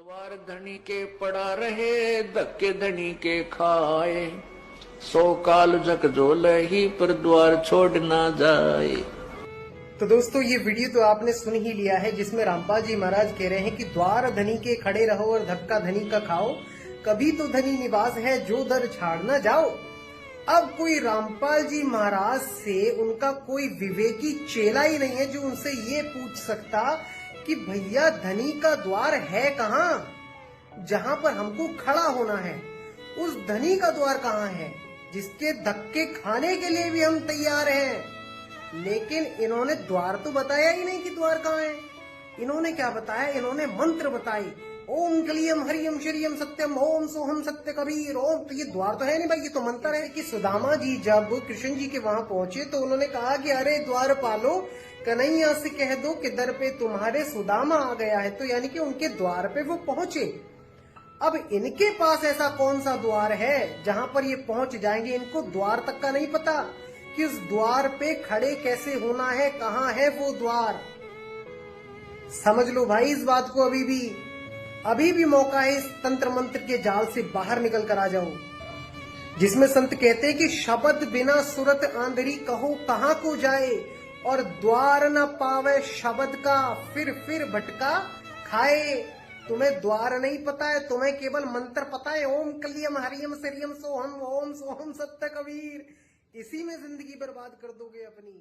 द्वार धनी के पड़ा रहे, धक्के धनी के खाए। 100 काल झकझोल ही पर द्वार छोड़ ना जाए। तो दोस्तों ये वीडियो तो आपने सुन ही लिया है, जिसमें रामपाल जी महाराज कह रहे हैं कि द्वार धनी के खड़े रहो और धक्का धनी का खाओ, कभी तो धनी निवास है जो दर छाड़ ना जाओ। अब कोई रामपाल जी महाराज से उनका कोई विवेकी चेला ही नहीं है जो उनसे ये पूछ सकता कि भैया धनी का द्वार है कहाँ, जहां पर हमको खड़ा होना है। उस धनी का द्वार कहाँ है जिसके धक्के खाने के लिए भी हम तैयार हैं। लेकिन इन्होंने द्वार तो बताया ही नहीं कि द्वार कहाँ है। इन्होंने क्या बताया, इन्होंने मंत्र बताए, ओम क्लीयम हरियम श्रियम सत्यम ओम सोहम सत्य कबीर ओम। तो ये द्वार तो है नहीं भाई, ये तो मंत्र है। कि सुदामा जी जब कृष्ण जी के वहां पहुंचे तो उन्होंने कहा कि अरे द्वार पालो, कन्हैया से कह दो कि दर पे तुम्हारे सुदामा आ गया है। तो यानी कि उनके द्वार पे वो पहुंचे। अब इनके पास ऐसा कौन सा द्वार है जहां पर ये पहुंच जाएंगे। इनको द्वार तक का नहीं पता कि उस द्वार पे खड़े कैसे होना है, कहाँ है वो द्वार। समझ लो भाई इस बात को, अभी भी मौका है इस तंत्र मंत्र के जाल से बाहर निकल कर आ जाओ। जिसमें संत कहते हैं कि शब्द बिना सुरत आंधरी कहो कहाँ को जाए, और द्वार न पावे शब्द का फिर भटका खाए। तुम्हें द्वार नहीं पता है, तुम्हें केवल मंत्र पता है, ओम कलियम हरियम श्रियम सोहम ओम सोहम सत्य कबीर। इसी में जिंदगी बर्बाद कर दोगे अपनी।